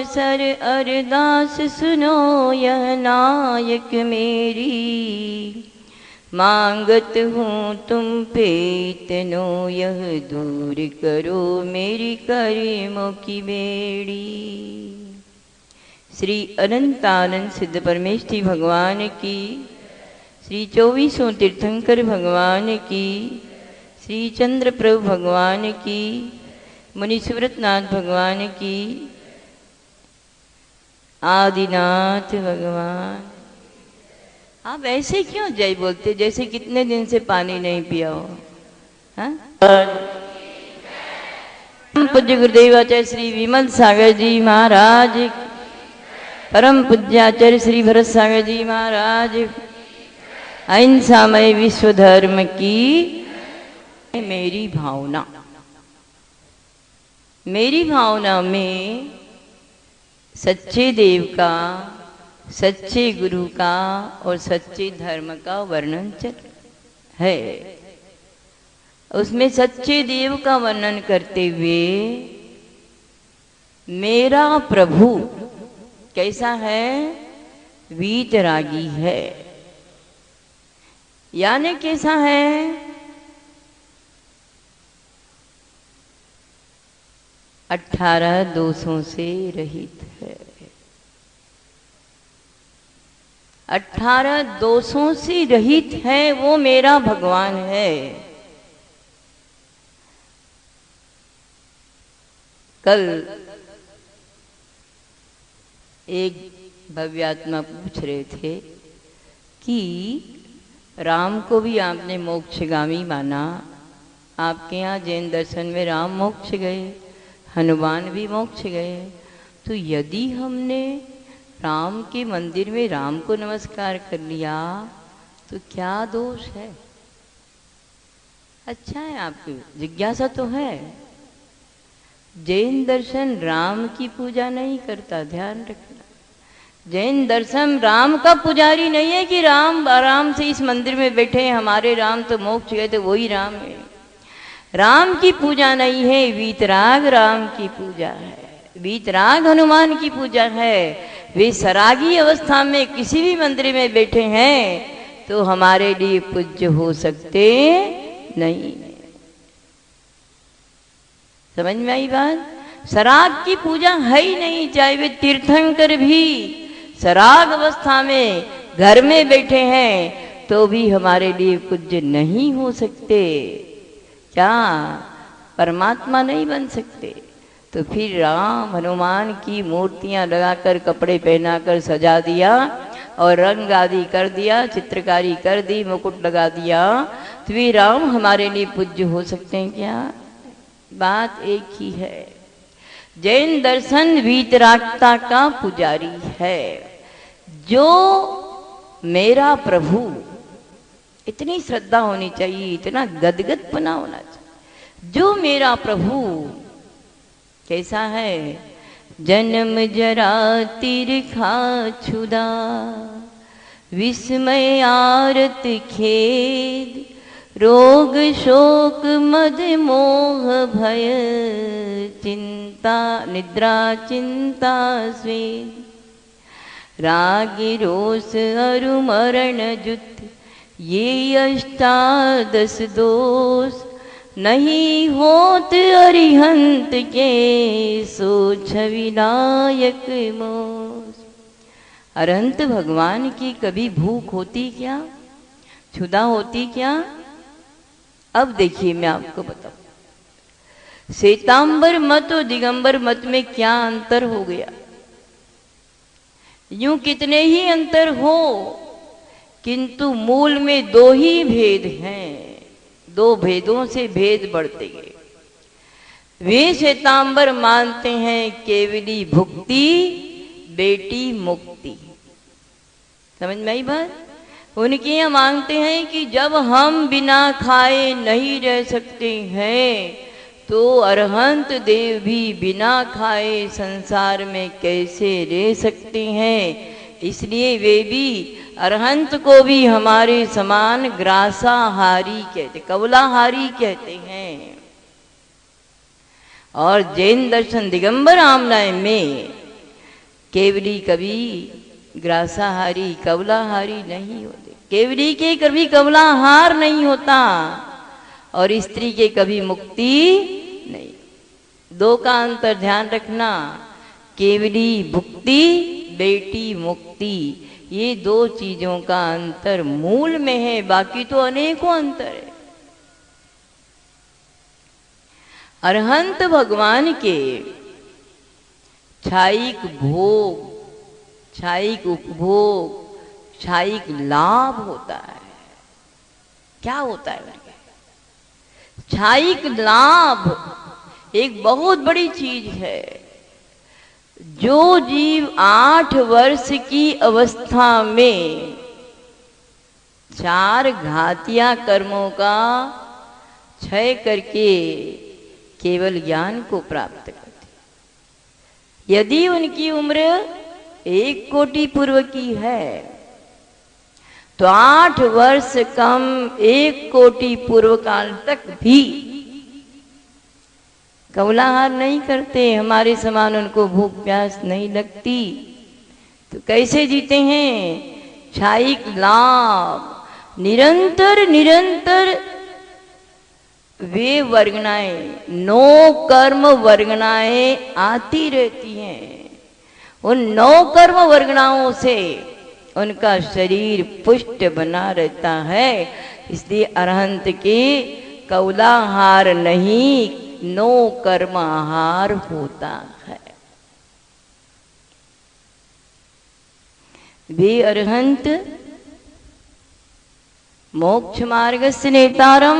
Sir अरदास सुनो यह नायक मेरी, मांगत हूँ तुम पे इतनो यह दूर करो मेरी कर्मों की बेड़ी। श्री अनंतानंद सिद्ध परमेष्ठी भगवान की, श्री 24 तीर्थंकर भगवान की, श्री चंद्र प्रभु भगवान की, मुनि सुव्रतनाथ भगवान की, आदिनाथ भगवान। आप ऐसे क्यों जय बोलते जैसे कितने दिन से पानी नहीं पिया हो? हाँ? पूज्य गुरुदेवाचार्य श्री विमल सागर जी महाराज, परम पूज्याचार्य श्री भरत सागर जी महाराज, अहिंसामय विश्व धर्म की मेरी भावना। मेरी भावना में सच्चे देव का, सच्चे गुरु का और सच्चे धर्म का वर्णन है। उसमें सच्चे देव का वर्णन करते हुए मेरा प्रभु कैसा है? वीतरागी है। यानी कैसा है? 18 दोषों से रहित है। 18 दोषों से रहित है, वो मेरा भगवान है। कल एक भव्यात्मा पूछ रहे थे कि राम को भी आपने मोक्षगामी माना, आपके यहाँ जैन दर्शन में राम मोक्ष गए, हनुमान भी मोक्ष गए, तो यदि हमने राम के मंदिर में राम को नमस्कार कर लिया तो क्या दोष है? अच्छा है, आपकी जिज्ञासा तो है। जैन दर्शन राम की पूजा नहीं करता, ध्यान रखना। जैन दर्शन राम का पुजारी नहीं है कि राम आराम से इस मंदिर में बैठे, हमारे राम तो मोक्ष गए तो वही राम है। राम की पूजा नहीं है, वीतराग राम की पूजा है, वीतराग हनुमान की पूजा है। वे सरागी अवस्था में किसी भी मंदिर में बैठे हैं तो हमारे लिए पूज्य हो सकते नहीं। समझ में आई बात? सराग की पूजा है ही नहीं, चाहे वे तीर्थंकर भी सराग अवस्था में घर में बैठे हैं तो भी हमारे लिए पूज्य नहीं हो सकते। क्या परमात्मा नहीं बन सकते? तो फिर राम हनुमान की मूर्तियां लगाकर, कपड़े पहनाकर सजा दिया और रंग आदि कर दिया, चित्रकारी कर दी, मुकुट लगा दिया, तो वे राम हमारे लिए पूज्य हो सकते हैं क्या? बात एक ही है। जैन दर्शन वीतरागता का पुजारी है। जो मेरा प्रभु, इतनी श्रद्धा होनी चाहिए, इतना गदगदपना होना चाहिए। जो मेरा प्रभु कैसा है? जन्म जरा तिरखा छुदा, विस्मय आरत खेद, रोग शोक मद मोह भय, चिंता निद्रा चिंता स्वेद, राग रोष अरु मरण जुत, ये अष्टादश दोष, नहीं होत अरिहंत के, सो छविनायक मोस। अरहंत भगवान की कभी भूख होती क्या? क्षुधा होती क्या? अब देखिए मैं आपको बताऊं, श्वेतांबर मत और दिगंबर मत में क्या अंतर हो गया। यूं कितने ही अंतर हो, किंतु मूल में दो ही भेद हैं। दो भेदों से भेद बढ़ते गए। वे श्वेतांबर मानते हैं केवली भुक्ति, बेटी मुक्ति। समझ में आई बात? उनके यहाँ मांगते हैं कि जब हम बिना खाए नहीं रह सकते हैं तो अरहंत देव भी बिना खाए संसार में कैसे रह सकते हैं। इसलिए वे भी अरहंत को भी हमारे समान ग्रासाहारी कहते, कवलाहारी कहते हैं। और जैन दर्शन दिगंबर आमनाय में केवली कभी ग्रासाहारी कवलाहारी नहीं होते। केवली के कभी कवलाहार नहीं होता और स्त्री के कभी मुक्ति नहीं। दो का अंतर ध्यान रखना। केवली भुक्ति, बेटी मुक्ति, ये दो चीजों का अंतर मूल में है, बाकी तो अनेकों अंतर है। अरहंत भगवान के छायिक भोग, छायिक उपभोग, छायिक लाभ होता है। क्या होता है? छायिक लाभ एक बहुत बड़ी चीज है। जो जीव 8 वर्ष की अवस्था में 4 घातिया कर्मों का क्षय करके केवल ज्ञान को प्राप्त करते, यदि उनकी उम्र 1 कोटि पूर्व की है तो 8 वर्ष कम 1 कोटि पूर्व काल तक भी कवलाहार नहीं करते। हमारे समान उनको भूख प्यास नहीं लगती। तो कैसे जीते हैं? छायिक लाभ, निरंतर निरंतर वे वर्गणाएं, 9 कर्म वर्गणाएं आती रहती हैं। उन 9 कर्म वर्गणाओं से उनका शरीर पुष्ट बना रहता है। इसलिए अरहंत के कवलाहार नहीं, 9 कर्म आहार होता है। वे अरहंत मोक्ष मार्ग से नेतारम,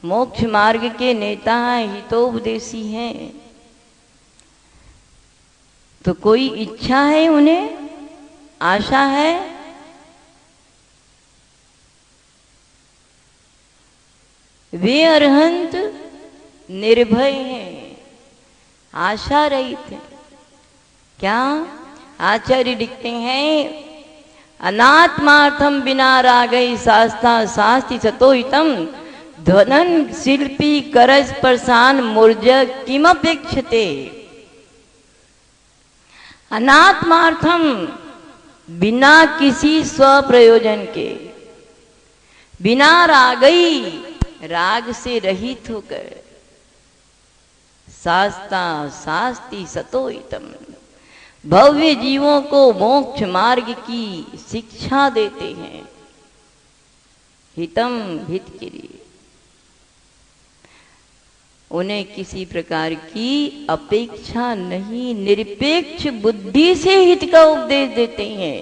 मोक्ष मार्ग के नेता हितोपदेशी हैं। तो कोई इच्छा है उन्हें, आशा है? वे अरहंत निर्भय हैं, आशा रहित हैं। क्या? आचार्य लिखते हैं, अनात्मार्थम बिना रागै शास्ता शास्ति सतोहितम ध्वनन शिल्पी करस्पर्शान मूर्ज किमपेक्षते। अनात्मार्थम, बिना किसी स्वप्रयोजन के, बिना रागई, राग से रहित होकर, शास्ता शास्ति सतोहितम, भव्य जीवों को मोक्ष मार्ग की शिक्षा देते हैं। हितम, हित के लिए। उन्हें किसी प्रकार की अपेक्षा नहीं, निरपेक्ष बुद्धि से हित का उपदेश देते हैं।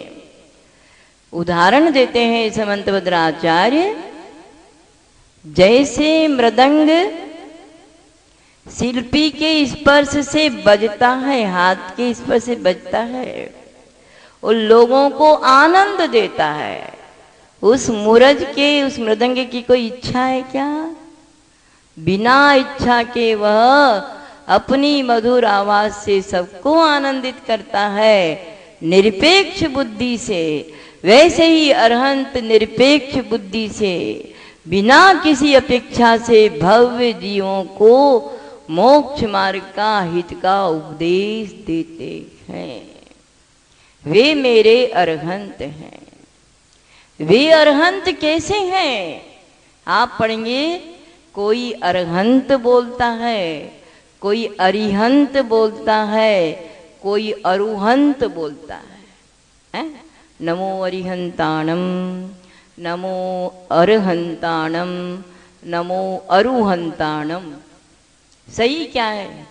उदाहरण देते हैं समंतभद्राचार्य, जैसे मृदंग शिल्पी के स्पर्श से बजता है, हाथ के स्पर्श से बजता है, उन लोगों को आनंद देता है। उस मूरज के, उस मृदंग की कोई इच्छा है क्या? बिना इच्छा के वह अपनी मधुर आवाज से सबको आनंदित करता है, निरपेक्ष बुद्धि से। वैसे ही अरहंत निरपेक्ष बुद्धि से, बिना किसी अपेक्षा से भव्य जीवों को मोक्ष मार्ग का, हित का उपदेश देते हैं। वे मेरे अरहंत हैं। वे अरहंत कैसे हैं? आप पढ़ेंगे, कोई अरहंत बोलता है, कोई अरिहंत बोलता है, कोई अरुहंत बोलता है। नमो अरिहंताणम, नमो अरहंताणम, नमो अरुहंताणम। सही क्या है?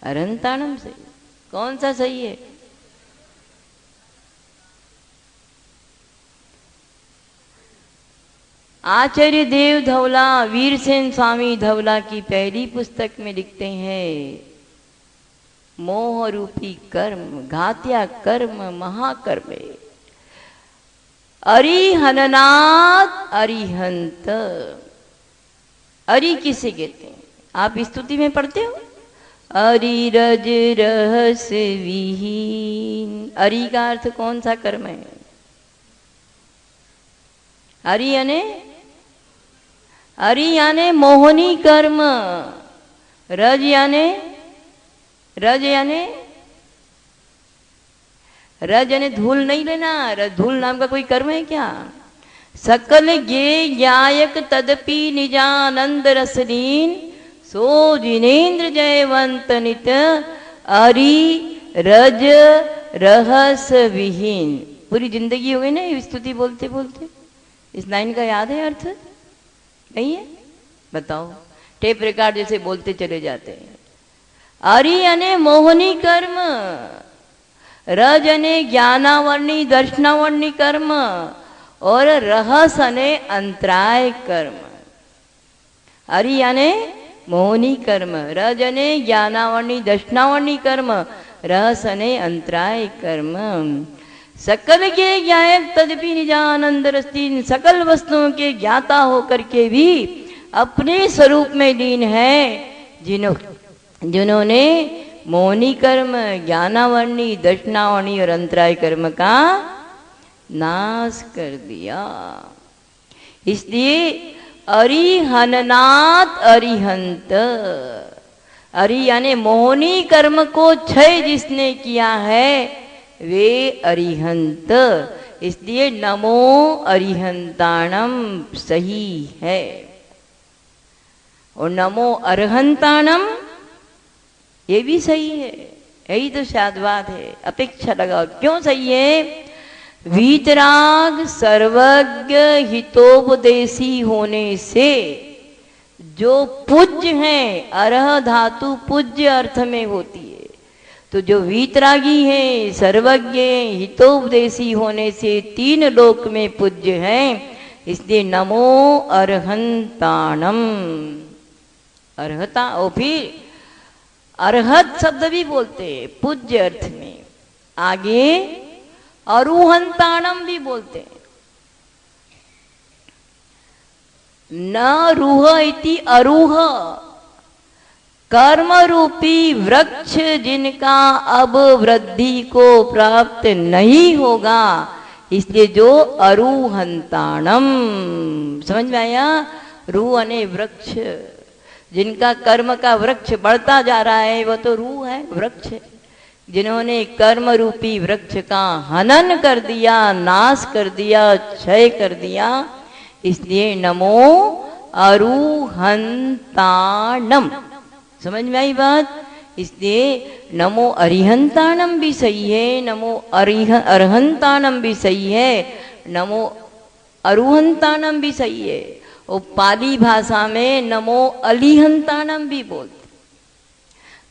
अरहंताणम सही। कौन सा सही है? आचार्य देव धवला, वीरसेन स्वामी धवला की पहली पुस्तक में लिखते हैं, मोह रूपी कर्म, घात्या कर्म महाकर्म, अरिहननाथ अरिहंत। अरि किसे कहते हैं? आप स्तुति में पढ़ते हो, अरिरज रहस विहीन। अरि का अर्थ कौन सा कर्म है? अरि याने मोहनी कर्म, रज याने रज यानी धूल नहीं लेना, धूल नाम का कोई कर्म है क्या? सकल गे ज्ञायक तदपि निजानंद रसलीन, सो जिनेन्द्र जयवंत नित अरि रज रहस विहीन। पूरी जिंदगी हो गई ना स्तुति बोलते बोलते। इस लाइन का याद है अर्थ? नहीं है? बताओ। टेप रिकॉर्ड जैसे बोलते चले जाते हैं। अरि यानी मोहनी कर्म, रज यानी ज्ञानावर्णी दर्शनावर्णी कर्म, और रहस यानी अंतराय कर्म। अरि यानी मोहनी कर्म, रज यानी ज्ञानावर्णी दर्शनावर्णी कर्म, रहस यानी अंतराय कर्म। सकल के ज्ञायक तदपि निजानंद रस्तीन, सकल वस्तुओं के ज्ञाता होकर के भी अपने स्वरूप में लीन है जिन्होंने मोहनी कर्म, ज्ञानावर्णी दर्शनावर्णी और अंतराय कर्म का नाश कर दिया। इसलिए अरिहननाथ अरिहंत, अरि यानी मोहनी कर्म को क्षय जिसने किया है वे अरिहंत। इसलिए नमो अरिहंताणम सही है, और नमो अरहंताणम ये भी सही है। यही तो शादवाद है। अपेक्षा लगाओ क्यों सही है? वीतराग सर्वज्ञ हितोपदेशी होने से जो पूज्य हैं, अरह धातु पूज्य अर्थ में होती है, तो जो वीतरागी है, सर्वज्ञ, हितोपदेशी होने से तीन लोक में पूज्य हैं। इसलिए नमो अरहंताणम, अर्हता। और फिर अर्हत शब्द भी बोलते हैं पूज्य अर्थ में। आगे अरुहंताणम भी बोलते हैं। न रूह इति अरूह, कर्म रूपी वृक्ष जिनका अब वृद्धि को प्राप्त नहीं होगा, इसलिए जो अरुहंताणम। समझ में आया? रूह अने वृक्ष, जिनका कर्म का वृक्ष बढ़ता जा रहा है वो तो रूह है, वृक्ष। जिन्होंने कर्म रूपी वृक्ष का हनन कर दिया, नाश कर दिया, क्षय कर दिया, इसलिए नमो अरुहंताणम। समझ में आई बात? इसलिए नमो अरिहंताणम भी सही है, नमो अरहंताणम भी सही है, नमो अरुहंताणम भी सही है। और पाली भाषा में नमो अलिहंताणम भी बोलते।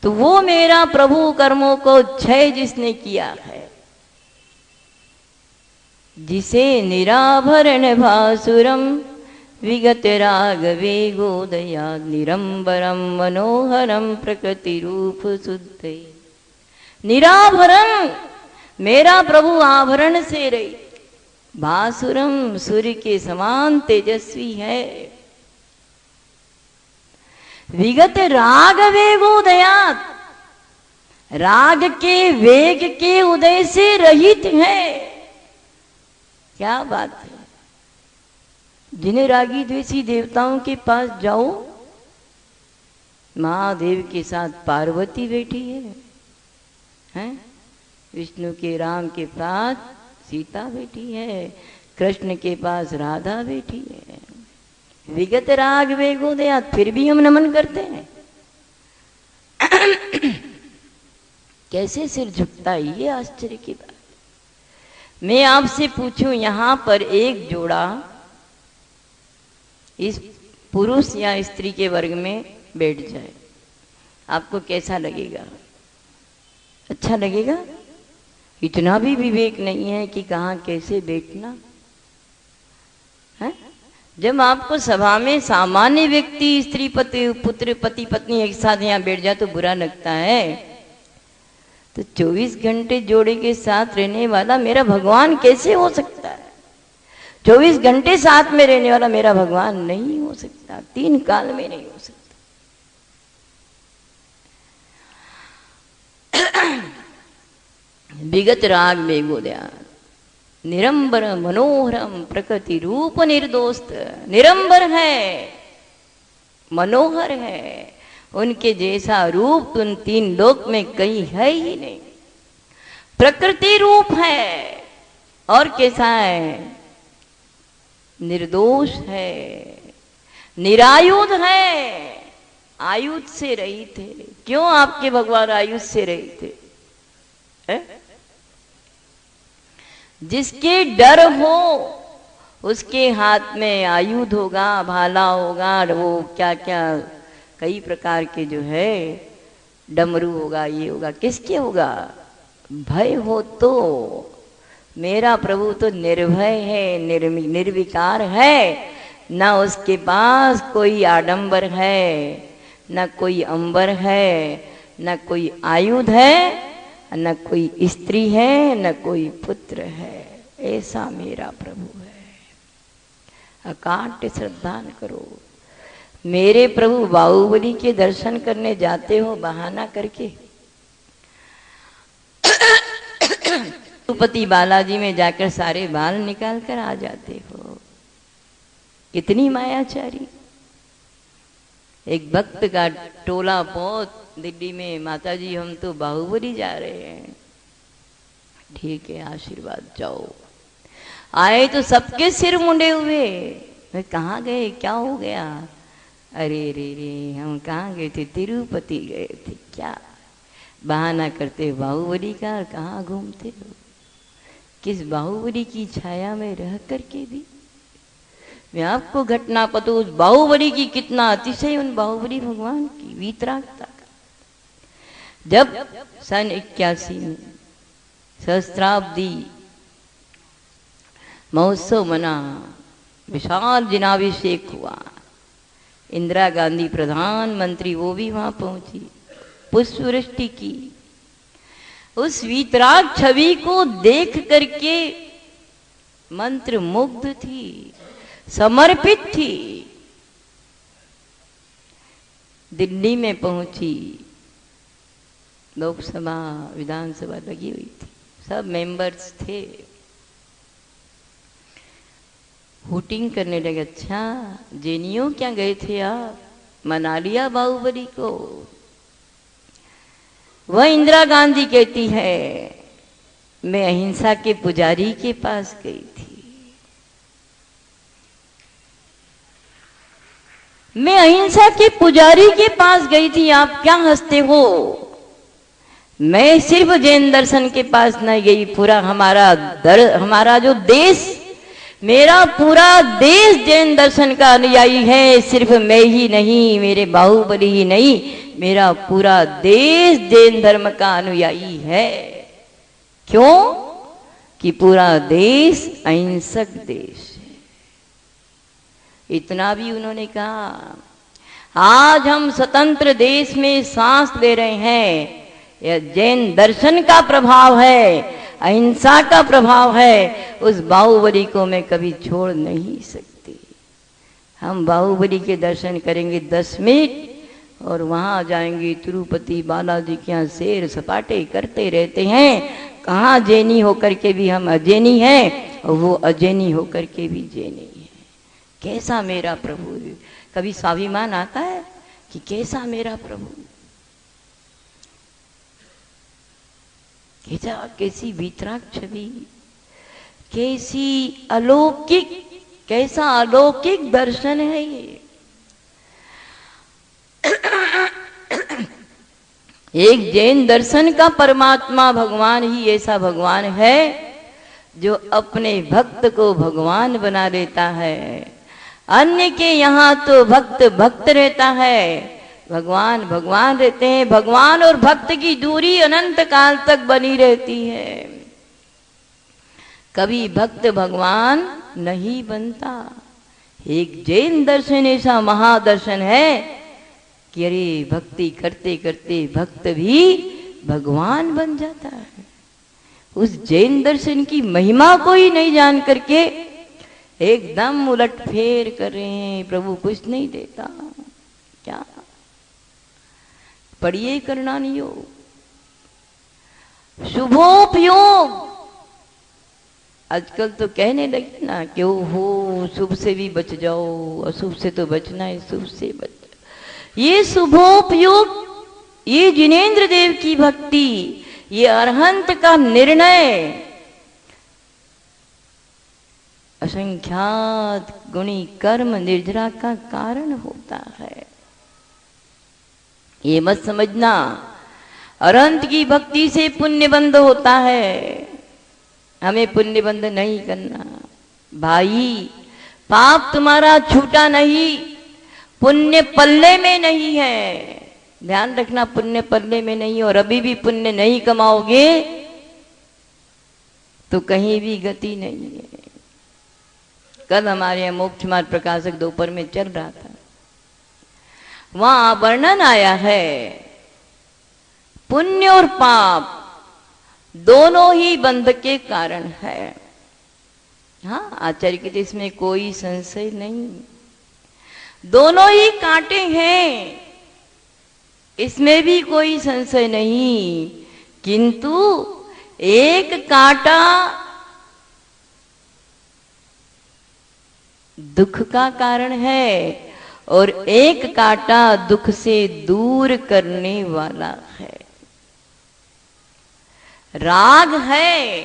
तो वो मेरा प्रभु कर्मों को क्षय जिसने किया है, जिसे निराभरण भासुरम विगत राघवे गोदया निरंबरम मनोहरम प्रकृति रूप शुद्ध। निराभरण मेरा प्रभु आभरण से रही, भासुरम सूर्य के समान तेजस्वी है, विगत राग वेगोदयात राग के वेग के उदय से रहित है। क्या बात है! जिन्हें रागी द्वेषी देवताओं के पास जाओ, महादेव के साथ पार्वती बैठी है? विष्णु के राम के पास सीता बैठी है, कृष्ण के पास राधा बैठी है। विगत राग वेगोदया, फिर भी हम नमन करते हैं। कैसे सिर झुकता है, ये आश्चर्य की बात। मैं आपसे पूछूं, यहां पर एक जोड़ा इस पुरुष या स्त्री के वर्ग में बैठ जाए, आपको कैसा लगेगा? अच्छा लगेगा? इतना भी विवेक नहीं है कि कहाँ कैसे बैठना है। जब आपको सभा में सामान्य व्यक्ति स्त्री पति पुत्र पति पत्नी एक साथ यहाँ बैठ जाए तो बुरा लगता है, तो 24 घंटे जोड़े के साथ रहने वाला मेरा भगवान कैसे हो सकता है? 24 घंटे साथ में रहने वाला मेरा भगवान नहीं हो सकता, 3 काल में नहीं हो सकता। विगत राग वेगोदया निरंबर मनोहरम प्रकृति रूप निर्दोस्त। निरंबर है, मनोहर है, उनके जैसा रूप उन 3 लोक में कहीं है ही नहीं। प्रकृति रूप है और कैसा है? निर्दोष है, निरायुध है, आयुध से रहित है। क्यों आपके भगवान आयुध से रहित है? जिसके डर हो उसके हाथ में आयुध होगा, भाला होगा, वो क्या क्या कई प्रकार के जो है डमरू होगा, ये होगा। किसके होगा? भय हो तो। मेरा प्रभु तो निर्भय है, निर्विकार है। न उसके पास कोई आडंबर है, न कोई अंबर है, न कोई आयुध है, न कोई स्त्री है, न कोई पुत्र है। ऐसा मेरा प्रभु है। अकाट्य श्रद्धा करो। मेरे प्रभु बाहुबली के दर्शन करने जाते हो बहाना करके, तिरुपति बालाजी में जाकर सारे बाल निकाल कर आ जाते हो। कितनी मायाचारी। एक भक्त का टोला बहुत दिल्ली में, माता जी हम तो बाहुबली जा रहे हैं। ठीक है, आशीर्वाद, जाओ। आए तो सबके सिर मुंडे हुए। मैं कहाँ गए, क्या हो गया? अरे रे रे, हम कहाँ गए थे? तिरुपति गए थे। क्या बहाना करते बाहुबली का, और कहाँ घूमते हो? किस बाहुबली की छाया में रह करके भी मैं आपको घटना पता, उस बाहुबली की कितना अतिशय, उन बाहुबली भगवान की वीतरागता का। जब सन 81 में सहस्त्राब्दी महोत्सव मना, विशाल जिनाभिषेक हुआ, इंदिरा गांधी प्रधानमंत्री वो भी वहां पहुंची, पुष्पवृष्टि की। उस वीतराग छवि को देख करके मंत्र मुग्ध थी, समर्पित थी। दिल्ली में पहुंची, लोकसभा विधानसभा लगी हुई थी, सब मेंबर्स थे। हुटिंग करने लगे, अच्छा जेनियो क्या गए थे आप, मना लिया बाहुबली को। वह इंदिरा गांधी कहती है मैं अहिंसा के पुजारी के पास गई थी, मैं अहिंसा के पुजारी के पास गई थी, आप क्या हंसते हो? मैं सिर्फ जैन दर्शन के पास नहीं गई, पूरा हमारा जो देश, मेरा पूरा देश जैन दर्शन का अनुयायी है। सिर्फ मैं ही नहीं, मेरे बाहुबली ही नहीं, मेरा पूरा देश जैन धर्म का अनुयायी है। क्यों? कि पूरा देश अहिंसक देश है। इतना भी उन्होंने कहा, आज हम स्वतंत्र देश में सांस ले रहे हैं, यह जैन दर्शन का प्रभाव है, अहिंसा का प्रभाव है। उस बाहुबली को मैं कभी छोड़ नहीं सकती। हम बाहुबली के दर्शन करेंगे 10 मिनट और वहां जाएंगे तिरुपति बालाजी के यहाँ सैर सपाटे करते रहते हैं। कहाँ जैनी होकर के भी हम अजैनी हैं और वो अजैनी होकर के भी जैनी है। कैसा मेरा प्रभु! कभी स्वाभिमान आता है कि कैसा मेरा प्रभु, कैसी वीतराग छवि, कैसी अलौकिक, कैसा अलौकिक दर्शन है ये। एक जैन दर्शन का परमात्मा भगवान ही ऐसा भगवान है जो अपने भक्त को भगवान बना देता है। अन्य के यहाँ तो भक्त भक्त रहता है, भगवान भगवान रहते हैं। भगवान और भक्त की दूरी अनंत काल तक बनी रहती है, कभी भक्त भगवान नहीं बनता। एक जैन दर्शन ऐसा महादर्शन है कि अरे भक्ति करते करते भक्त भी भगवान बन जाता है। उस जैन दर्शन की महिमा को ही नहीं जान करके एकदम उलट फेर कर रहे हैं, प्रभु कुछ नहीं देता। क्या पढ़िए करणानी योग, शुभोपयोग। आजकल तो कहने लगे ना कि हो शुभ से भी बच जाओ, अशुभ से तो बचना है, शुभ से बच। ये शुभोपयोग, ये जिनेंद्र देव की भक्ति, ये अरहंत का निर्णय असंख्यात गुणी कर्म निर्जरा का कारण होता है। ये मत समझना अरहंत की भक्ति से पुण्य बंद होता है, हमें पुण्य बंद नहीं करना। भाई पाप तुम्हारा छूटा नहीं, पुण्य पल्ले में नहीं है, ध्यान रखना, पुण्य पल्ले में नहीं। और अभी भी पुण्य नहीं कमाओगे तो कहीं भी गति नहीं है। कल हमारे यहाँ मोक्ष मार्ग प्रकाशक दोपहर में चल रहा था, वहां वर्णन आया है पुण्य और पाप दोनों ही बंध के कारण है। हाँ, आचार्य के इसमें कोई संशय नहीं, दोनों ही कांटे हैं, इसमें भी कोई संशय नहीं। किंतु एक कांटा दुख का कारण है और एक कांटा दुख से दूर करने वाला है। राग है,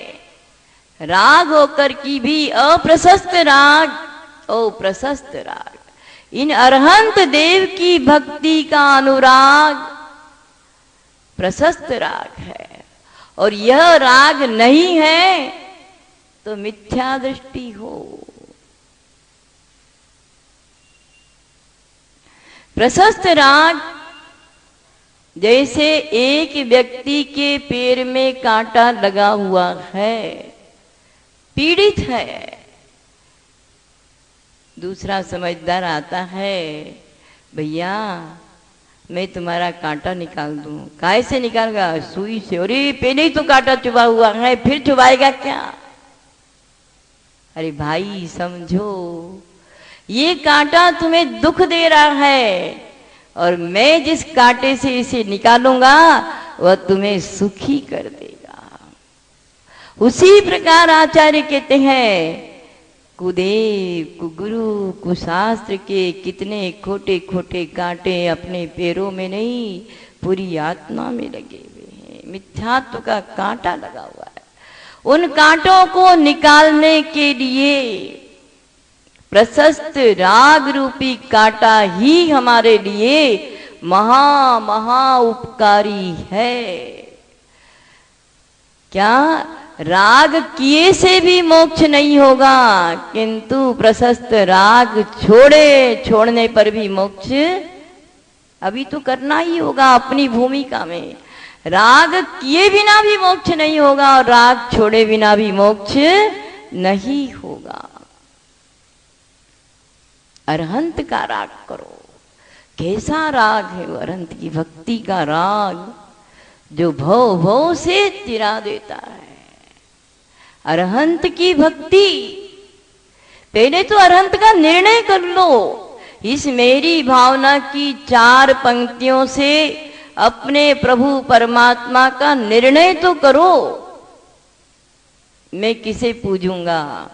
राग होकर की भी अप्रशस्त राग, अप्रशस्त राग। इन अरहंत देव की भक्ति का अनुराग प्रशस्त राग है, और यह राग नहीं है तो मिथ्या दृष्टि हो। प्रशस्त राग जैसे एक व्यक्ति के पैर में कांटा लगा हुआ है, पीड़ित है, दूसरा समझदार आता है, भैया मैं तुम्हारा कांटा निकाल दूं। काय से निकालेगा? सुई से। अरे पहले ही तो कांटा चुभा हुआ है, फिर चुभाएगा क्या? अरे भाई समझो, ये कांटा तुम्हें दुख दे रहा है और मैं जिस कांटे से इसे निकालूंगा वह तुम्हें सुखी कर देगा। उसी प्रकार आचार्य कहते हैं, कुदेव कुगुरु कुशास्त्र के कितने खोटे खोटे कांटे अपने पैरों में नहीं पूरी आत्मा में लगे हुए हैं, मिथ्यात्व का कांटा लगा हुआ है। उन कांटों को निकालने के लिए प्रशस्त राग रूपी कांटा ही हमारे लिए महा महा उपकारी है। क्या राग किए से भी मोक्ष नहीं होगा, किंतु प्रशस्त राग छोड़ने पर भी मोक्ष अभी तो करना ही होगा अपनी भूमिका में। राग किए बिना भी मोक्ष नहीं होगा और राग छोड़े बिना भी मोक्ष नहीं होगा। अरहंत का राग करो। कैसा राग है वो? अरहंत की भक्ति का राग जो भव भव से तिरा देता है। अरहंत की भक्ति, पहले तो अरहंत का निर्णय कर लो। इस मेरी भावना की 4 पंक्तियों से अपने प्रभु परमात्मा का निर्णय तो करो। मैं किसे पूजूंगा?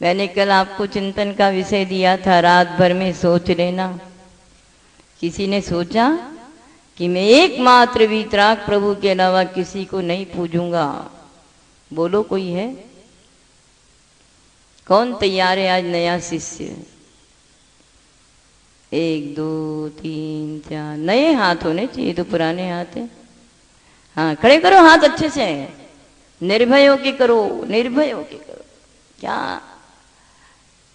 मैंने कल आपको चिंतन का विषय दिया था, रात भर में सोच लेना। किसी ने सोचा कि मैं एकमात्र वीतराग प्रभु के अलावा किसी को नहीं पूजूंगा? बोलो कोई है? कौन तैयार है आज नया शिष्य? 1 2 3 4 नए हाथ होने चाहिए, तो पुराने हाथ है। हाँ, खड़े करो हाथ अच्छे से, निर्भय होके करो, निर्भय होके करो। क्या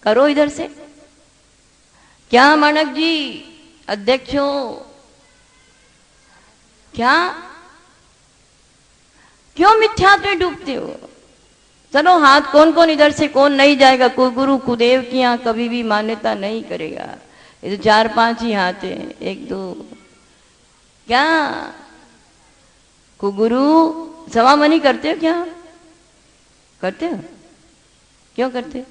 करो इधर से? क्या मानक जी अध्यक्ष हो? क्या क्यों मिथ्यात्व में डूबते हो? चलो हाथ, कौन कौन इधर से, कौन नहीं जाएगा? कोई गुरु कुदेव की यहाँ कभी भी मान्यता नहीं करेगा। ये तो 4-5 ही हाथ है। 1 2 क्या कुगुरु सवामनी करते हो? क्या करते हो? क्यों करते हो?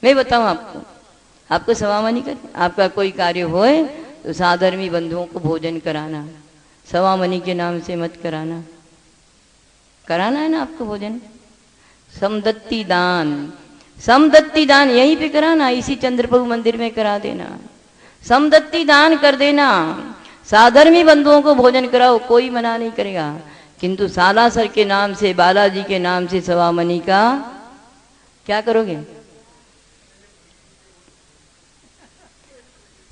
मैं बताऊं आपको, आपको सवामनी कर, आपका कोई कार्य होए तो साधर्मी बंधुओं को भोजन कराना, सवामनी के नाम से मत कराना। कराना है ना आपको भोजन। समदत्ती दान, समदत्ती दान यहीं पे कराना, इसी चंद्रप्रभु मंदिर में करा देना। समदत्ती दान कर देना। साधर्मी बंधुओं को भोजन कराओ, कोई मना नहीं करेगा। किंतु सालासर के नाम से, बालाजी के नाम से सवामनी का क्या करोगे?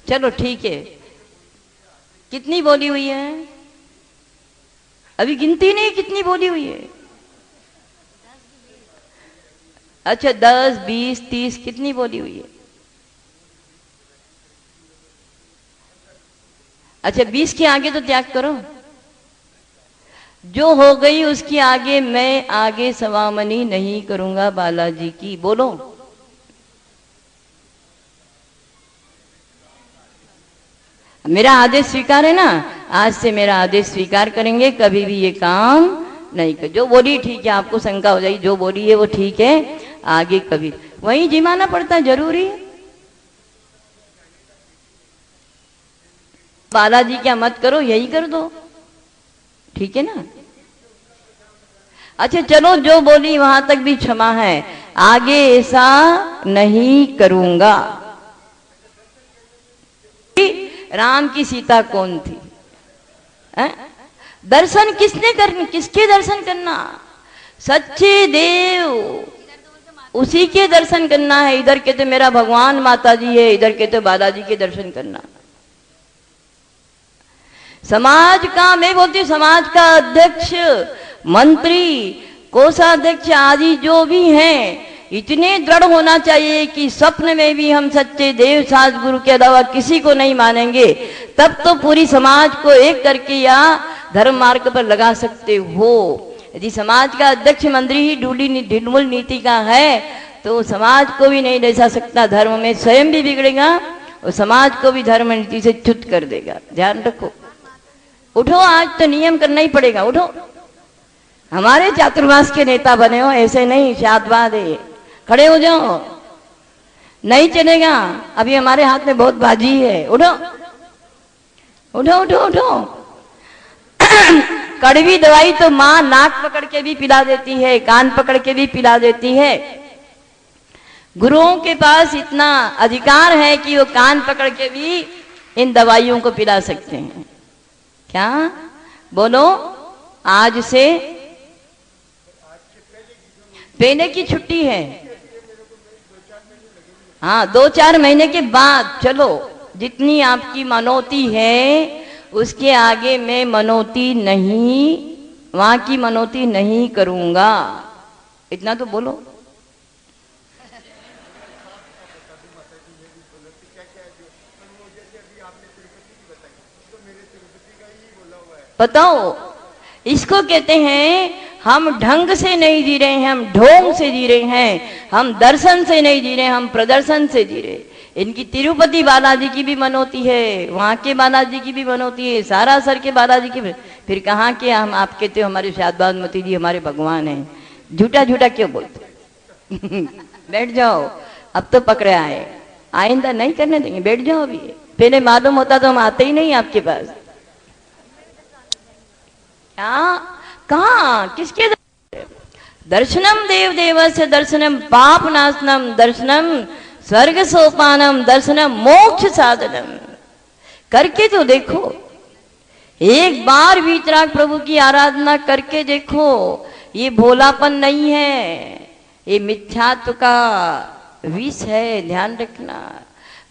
चलो ठीक है, कितनी बोली हुई है? अभी गिनती नहीं कितनी बोली हुई है। अच्छा 10, 20, 30 कितनी बोली हुई है? अच्छा 20 के आगे तो त्याग करो। जो हो गई उसके आगे मैं आगे सवामनी नहीं करूंगा बालाजी की। बोलो मेरा आदेश स्वीकार है ना? आज से मेरा आदेश स्वीकार करेंगे, कभी भी ये काम नहीं कर। जो बोली ठीक है, आपको शंका हो जाएगी, जो बोली है वो ठीक है, आगे कभी वहीं जिमाना पड़ता है, जरूरी है। बालाजी क्या मत करो, यही कर दो, ठीक है ना? अच्छा चलो, जो बोली वहां तक भी क्षमा है, आगे ऐसा नहीं करूंगा। राम की सीता कौन थी? दर्शन किसने करने, किसके दर्शन करना? सच्चे देव उसी के दर्शन करना है। इधर कहते मेरा भगवान माता जी है, इधर कहते बालाजी के दर्शन करना। समाज का, मैं बोलती समाज का अध्यक्ष, मंत्री, कोषाध्यक्ष आदि जो भी हैं, इतने दृढ़ होना चाहिए कि स्वप्न में भी हम सच्चे देव साज गुरु के अलावा किसी को नहीं मानेंगे। तब तो पूरी समाज को एक करके या धर्म मार्ग पर लगा सकते हो। यदि समाज का अध्यक्ष मंत्री ही ढिलमुल नीति का है तो समाज को भी नहीं ले जा सकता। धर्म में स्वयं भी बिगड़ेगा और समाज को भी धर्म नीति से च्युत कर देगा। ध्यान रखो। उठो, आज तो नियम करना ही पड़ेगा। उठो, हमारे चातुर्मास के नेता बने हो, ऐसे नहीं शादवाद है। खड़े हो जाओ, नहीं चलेगा, अभी हमारे हाथ में बहुत बाजी है। उठो उठो उठो उठो। कड़वी दवाई तो माँ नाक पकड़ के भी पिला देती है, कान पकड़ के भी पिला देती है। गुरुओं के पास इतना अधिकार है कि वो कान पकड़ के भी इन दवाइयों को पिला सकते हैं। क्या बोलो? आज से पहले की छुट्टी है। हाँ, 2-4 महीने के बाद चलो, जितनी आपकी मनोती है उसके आगे मैं मनोती नहीं, वहां की मनोती नहीं करूंगा। इतना तो बोलो। बताओ, इसको कहते हैं हम ढंग से नहीं जी रहे हैं, हम ढोंग से जी रहे हैं। हम दर्शन से नहीं जी रहे, हम प्रदर्शन से जी रहे। इनकी तिरुपति बालाजी की भी मनोती है, वहां के बालाजी की भी मनोती है, सारासर के बालाजी की भी। फिर कहाँ के हम आप कहते हो हमारे शादबादमती जी हमारे भगवान हैं। झूठा झूठा क्यों बोलते? बैठ जाओ, अब तो पकड़े आए, आइंदा नहीं करने देंगे। बैठ जाओ। अभी पहले मालूम होता तो हम आते ही नहीं आपके पास। क्या? कहाँ? किसके दर्शनम देव देवस्य दर्शनम पाप नाशनम दर्शनम स्वर्ग सोपानम दर्शनम मोक्ष साधनम। करके तो देखो, एक बार वीतराग प्रभु की आराधना करके देखो। ये भोलापन नहीं है, ये मिथ्यात्व का विष है, ध्यान रखना।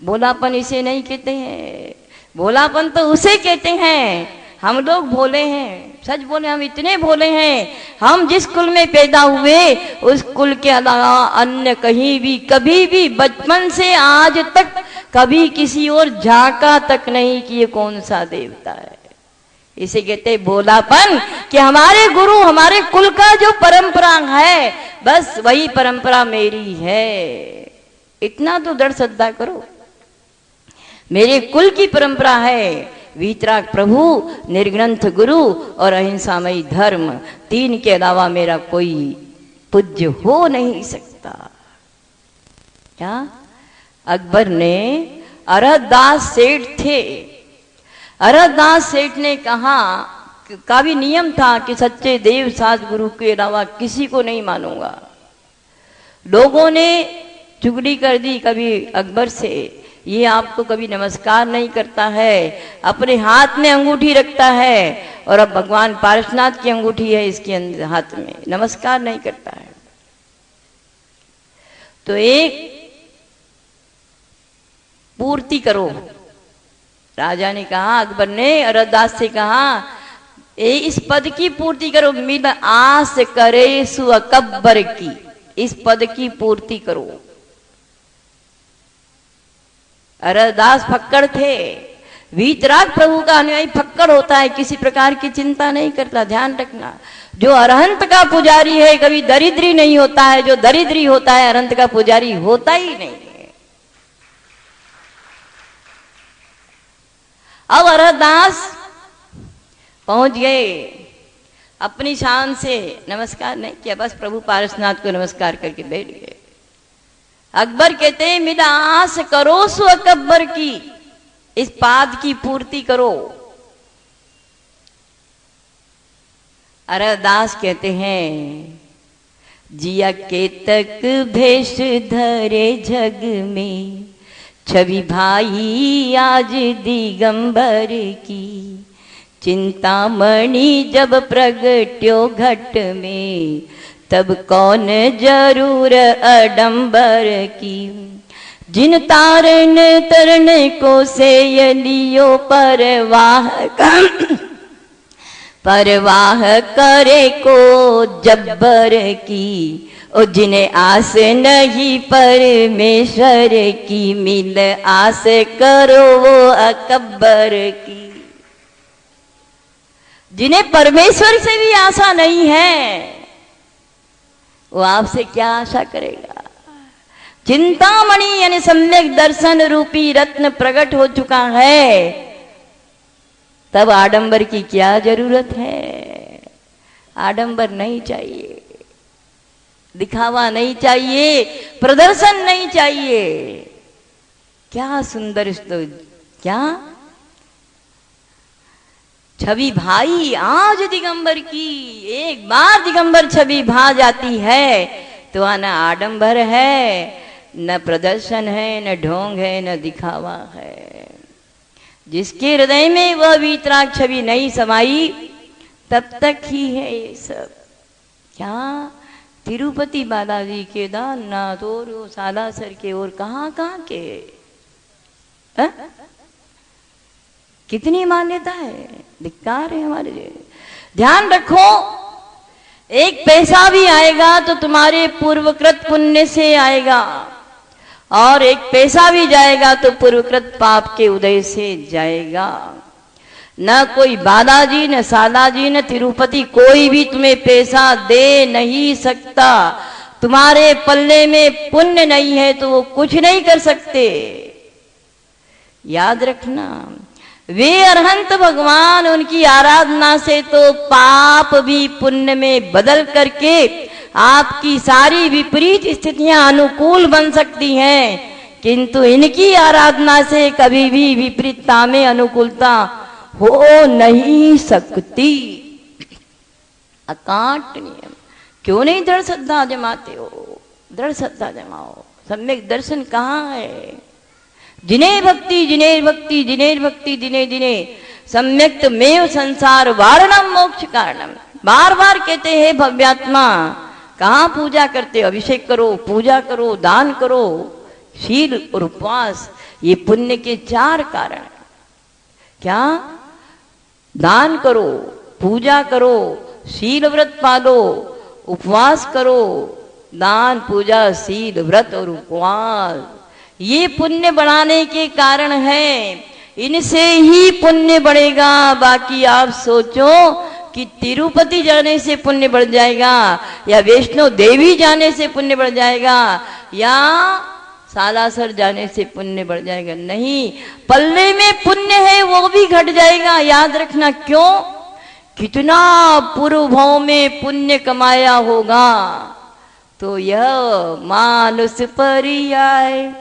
भोलापन इसे नहीं कहते हैं। भोलापन तो उसे कहते हैं, हम लोग भोले हैं, सच बोले, हम इतने भोले हैं। हम जिस कुल में पैदा हुए उस कुल के अलावा अन्य कहीं भी कभी भी बचपन से आज तक कभी किसी और झांका तक नहीं कि ये कौन सा देवता है। इसे कहते हैं भोलापन, कि हमारे गुरु हमारे कुल का जो परंपरा है बस वही परंपरा मेरी है। इतना तो दृढ़ श्रद्धा करो। मेरे कुल की परंपरा है वीतराग प्रभु, निर्ग्रंथ गुरु और अहिंसामयी धर्म। 3 के अलावा मेरा कोई पूज्य हो नहीं सकता। क्या? अकबर ने, अरहदास सेठ थे, अरहदास सेठ ने कहा, का भी नियम था कि सच्चे देव साज गुरु के अलावा किसी को नहीं मानूंगा। लोगों ने चुगली कर दी कभी अकबर से, ये आपको कभी नमस्कार नहीं करता है, अपने हाथ में अंगूठी रखता है, और अब भगवान पार्श्वनाथ की अंगूठी है इसके हाथ में, नमस्कार नहीं करता है। तो एक पूर्ति करो, राजा ने कहा, अकबर ने अरदास से कहा, इस पद की पूर्ति करो, मिल आस करे सु अकबर की, इस पद की पूर्ति करो। अरदास फक्कड़ थे, वीतराग प्रभु का अनुयायी फक्कड़ होता है, किसी प्रकार की चिंता नहीं करता। ध्यान रखना, जो अरहंत का पुजारी है कभी दरिद्री नहीं होता है, जो दरिद्री होता है अरहंत का पुजारी होता ही नहीं है। अब अरदास पहुंच गए, अपनी शान से नमस्कार नहीं किया, बस प्रभु पारसनाथ को नमस्कार करके बैठ गए। अकबर कहते हैं, मिला आस करो सो अकबर की, इस पाद की पूर्ति करो। अरदास कहते हैं, जिया केतक भेष धरे जग में, छवि भाई आज दिगंबर की, चिंतामणि जब प्रगट्यो घट में, तब कौन जरूर अडंबर की, जिन तारण तरण को से लियो परवाह परवाह करे को जब्बर की, ओ जिन्हें आस नहीं परमेश्वर की, मिल आस करो वो अकबर की। जिन्हें परमेश्वर से भी आशा नहीं है वो आपसे क्या आशा करेगा। चिंतामणि यानी सम्यक दर्शन रूपी रत्न प्रकट हो चुका है, तब आडंबर की क्या जरूरत है। आडंबर नहीं चाहिए, दिखावा नहीं चाहिए, प्रदर्शन नहीं चाहिए। क्या सुंदर क्या छवि भाई आज दिगंबर की, एक बार दिगंबर छवि भा जाती है तो न आडंबर है, न प्रदर्शन है, न ढोंग है, न दिखावा है। जिसके हृदय में वह वीतराग छवि नहीं समाई तब तक ही है ये सब। क्या तिरुपति बालाजी, केदारनाथ और सालासर के और कहाँ के हा? कितनी मान्यता है, धिक्कार है हमारे लिए। ध्यान रखो, एक पैसा भी आएगा तो तुम्हारे पूर्वकृत पुण्य से आएगा, और एक पैसा भी जाएगा तो पूर्वकृत पाप के उदय से जाएगा। न कोई बालाजी, न सालाजी, न तिरुपति, कोई भी तुम्हें पैसा दे नहीं सकता। तुम्हारे पल्ले में पुण्य नहीं है तो वो कुछ नहीं कर सकते। याद रखना, वे अरहंत भगवान, उनकी आराधना से तो पाप भी पुण्य में बदल करके आपकी सारी विपरीत स्थितियां अनुकूल बन सकती हैं, किंतु इनकी आराधना से कभी भी विपरीतता में अनुकूलता हो नहीं सकती। अकाट नियम। क्यों नहीं दृढ़ श्रद्धा जमाते हो? दृढ़ श्रद्धा जमाओ। सम्यक दर्शन कहाँ है? जिने भक्ति जिने भक्ति जिने भक्ति दिने दिने सम्यक्त मेव संसार वारणम मोक्ष कारणम। बार बार कहते हैं भव्यात्मा, कहाँ पूजा करते हो? अभिषेक करो, पूजा करो, दान करो, शील और उपवास, ये पुण्य के 4 कारण। क्या? दान करो, पूजा करो, शील व्रत पालो, उपवास करो। दान, पूजा, शील, व्रत और उपवास, ये पुण्य बढ़ाने के कारण है। इनसे ही पुण्य बढ़ेगा। बाकी आप सोचो कि तिरुपति जाने से पुण्य बढ़ जाएगा, या वैष्णो देवी जाने से पुण्य बढ़ जाएगा, या सालासर जाने से पुण्य बढ़ जाएगा। नहीं, पल्ले में पुण्य है वो भी घट जाएगा। याद रखना। क्यों? कितना पूर्व भाव में पुण्य कमाया होगा तो यह मानुष परियाय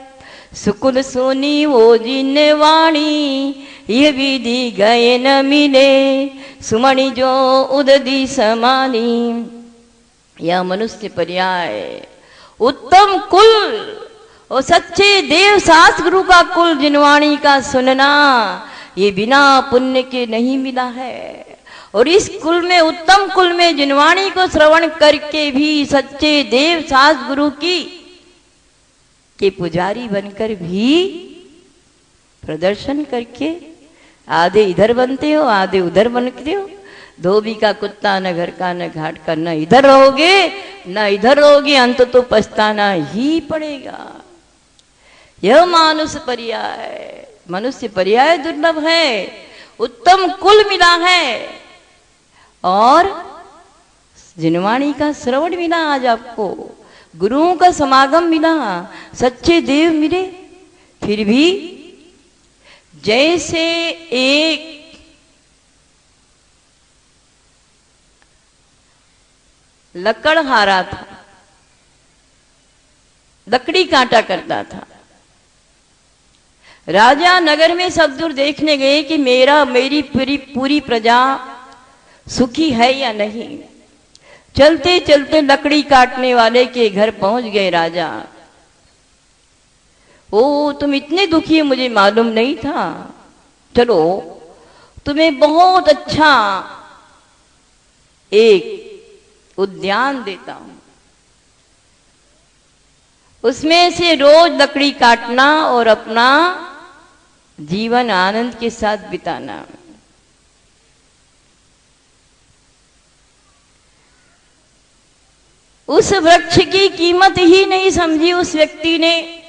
सुकुल सोनी वो जिन वाणी, ये विधि गए न मिले सुमणि जो उददी समानी। यह मनुष्य पर्याय उत्तम कुल और सच्चे देव शास्त्र गुरु का कुल जिनवाणी का सुनना ये बिना पुण्य के नहीं मिला है। और इस कुल में, उत्तम कुल में जिनवाणी को श्रवण करके भी सच्चे देव शास्त्र गुरु की के पुजारी बनकर भी प्रदर्शन करके आधे इधर बनते हो, आधे उधर बनते हो। धोबी का कुत्ता न घर का न घाट का, न इधर रहोगे न इधर रहोगे, अंत तो पछताना ही पड़ेगा। यह मानुष पर्याय, मनुष्य पर्याय दुर्लभ है। उत्तम कुल मिला है और जिनवाणी का श्रवण मिला, आज आपको गुरुओं का समागम मिला, सच्चे देव मिले। फिर भी जैसे एक लकड़हारा था, लकड़ी काटा करता था। राजा नगर में सब दूर देखने गए कि मेरी पूरी प्रजा सुखी है या नहीं। चलते चलते लकड़ी काटने वाले के घर पहुंच गए राजा। ओ, तुम इतने दुखी, मुझे मालूम नहीं था। चलो तुम्हें बहुत अच्छा एक उद्यान देता हूं, उसमें से रोज लकड़ी काटना और अपना जीवन आनंद के साथ बिताना। उस वृक्ष की कीमत ही नहीं समझी उस व्यक्ति ने,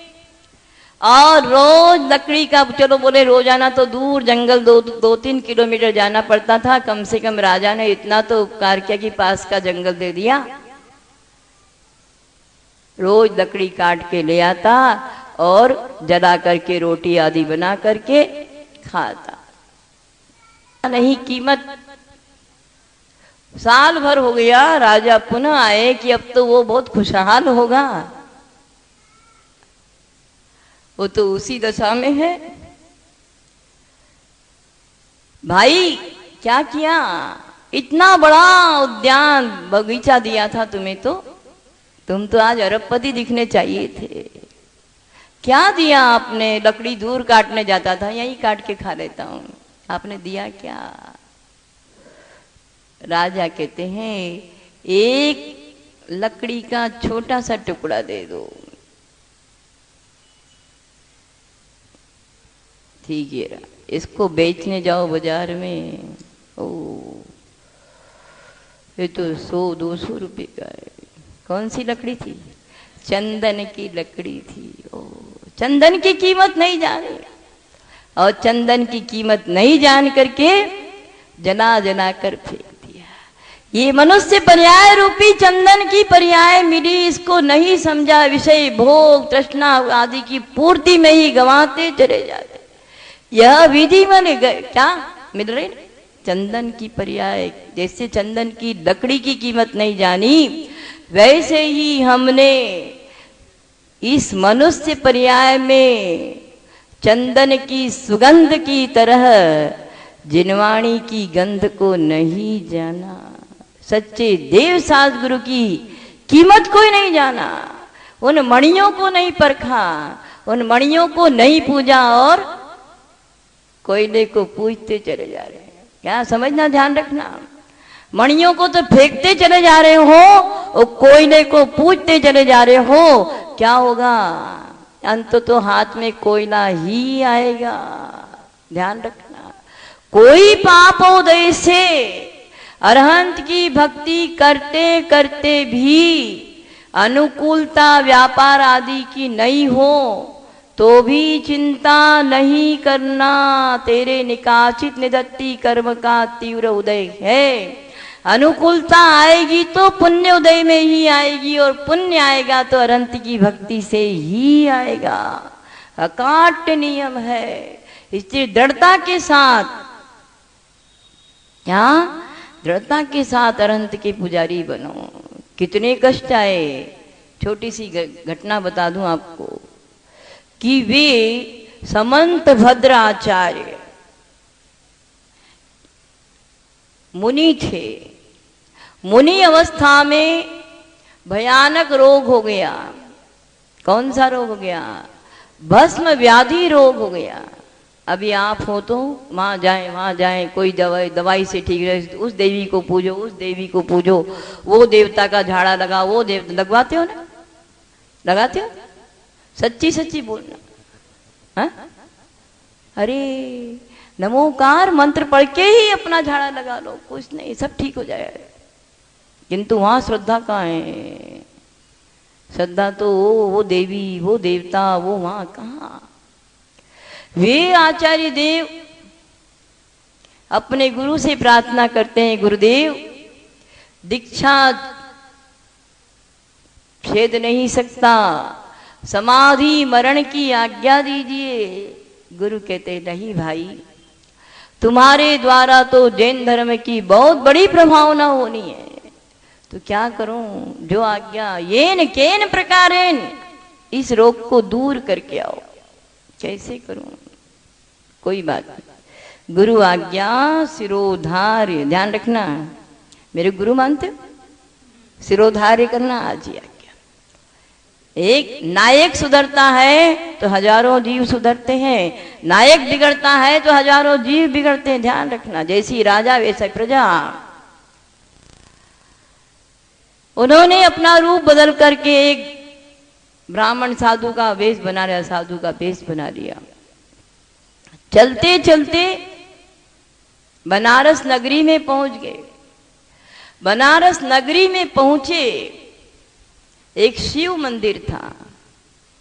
और रोज लकड़ी का, चलो बोले रोजाना तो दूर जंगल 2-3 किलोमीटर जाना पड़ता था। कम से कम राजा ने इतना तो उपकार किया कि पास का जंगल दे दिया। रोज लकड़ी काट के ले आता और जला करके रोटी आदि बना करके खाता। नहीं कीमत। साल भर हो गया, राजा पुनः आए कि अब तो वो बहुत खुशहाल होगा, वो तो उसी दशा में है। भाई क्या किया, इतना बड़ा उद्यान बगीचा दिया था तुम्हें, तो तुम तो आज अरबपति दिखने चाहिए थे। क्या दिया आपने? लकड़ी दूर काटने जाता था, यहीं काट के खा लेता हूं, आपने दिया क्या? राजा कहते हैं एक लकड़ी का छोटा सा टुकड़ा दे दो। ठीक है, इसको बेचने जाओ बाजार में, ओ ये तो 100-200 रुपए का है। कौन सी लकड़ी थी? चंदन की लकड़ी थी। ओ, चंदन की कीमत नहीं जाने, और चंदन की कीमत नहीं जान करके जना जना कर फेंक दिया। ये मनुष्य पर्याय रूपी चंदन की पर्याय मिली, इसको नहीं समझा। विषय भोग तृष्णा आदि की पूर्ति में ही गंवाते चले जाते। यह विधि में क्या मिल रही? चंदन की पर्याय। जैसे चंदन की लकड़ी की कीमत नहीं जानी, वैसे ही हमने इस मनुष्य पर्याय में चंदन की सुगंध की तरह जिनवाणी की गंध को नहीं जाना। सच्चे देव शास्त्र गुरु की कीमत को ही नहीं जाना, उन मणियों को नहीं परखा, उन मणियों को नहीं पूजा, और कोयले को पूजते चले जा रहे हैं। क्या समझना, ध्यान रखना। मणियों को तो फेंकते चले जा रहे हो और कोयले को पूजते चले जा रहे हो। क्या होगा? अंत तो हाथ में कोयला ही आएगा। ध्यान रखना। कोई पापोदय से अरहंत की भक्ति करते करते भी अनुकूलता व्यापार आदि की नहीं हो तो भी चिंता नहीं करना। तेरे निकाचित निदत्ति कर्म का तीव्र उदय है। अनुकूलता आएगी तो पुण्य उदय में ही आएगी, और पुण्य आएगा तो अरहंत की भक्ति से ही आएगा। अकाट्य नियम है। इसलिए दृढ़ता के साथ, क्या दृढ़ता के साथ अरहंत के पुजारी बनो। कितने कष्ट आए। छोटी सी घटना बता दूं आपको कि वे समंत भद्र आचार्य मुनि थे। मुनि अवस्था में भयानक रोग हो गया। कौन सा रोग हो गया? भस्म व्याधि रोग हो गया। अभी आप हो तो वहां जाएं, कोई दवाई से ठीक रहे, उस देवी को पूजो, उस देवी को पूजो, वो देवता का झाड़ा लगा, वो देवता लगवाते हो ना? लगाते हो? सच्ची सच्ची बोलना। हाँ? अरे नमोकार मंत्र पढ़ के ही अपना झाड़ा लगा लो, कुछ नहीं, सब ठीक हो जाएगा। किंतु वहां श्रद्धा कहाँ है? श्रद्धा तो वो देवी, वो देवता, वो वहां कहाँ? वे आचार्य देव अपने गुरु से प्रार्थना करते हैं, गुरुदेव दीक्षा छेद नहीं सकता, समाधि मरण की आज्ञा दीजिए। गुरु कहते नहीं भाई, तुम्हारे द्वारा तो जैन धर्म की बहुत बड़ी प्रभावना होनी है, तो क्या करूं? जो आज्ञा, येन केन प्रकारेण इस रोग को दूर करके आओ। कैसे करूं? कोई बात नहीं, गुरु आज्ञा सिरोधार्य, ध्यान रखना। मेरे गुरु मानते हो? सिरोधार्य करना आज ही आज्ञा। एक नायक सुधरता है तो हजारों जीव सुधरते हैं, नायक बिगड़ता है तो हजारों जीव बिगड़ते हैं। ध्यान रखना, जैसी राजा वैसा प्रजा। उन्होंने अपना रूप बदल करके एक ब्राह्मण साधु का वेश बना लिया, साधु का वेश बना लिया। चलते चलते बनारस नगरी में पहुंच गए। बनारस नगरी में पहुंचे, एक शिव मंदिर था।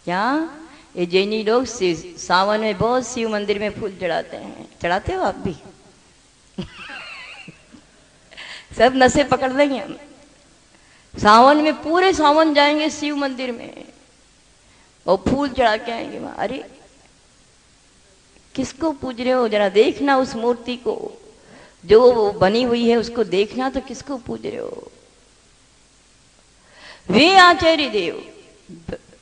क्या ये जैनी लोग सावन में बहुत शिव मंदिर में फूल चढ़ाते हैं? चढ़ाते हो आप भी? सब नशे पकड़ लेंगे हम। सावन में पूरे सावन जाएंगे शिव मंदिर में और फूल चढ़ा के आएंगे वहां। अरे किसको पूज रहे हो? जरा देखना उस मूर्ति को, जो बनी हुई है उसको देखना, तो किसको पूज रहे हो? वे आचार्य देव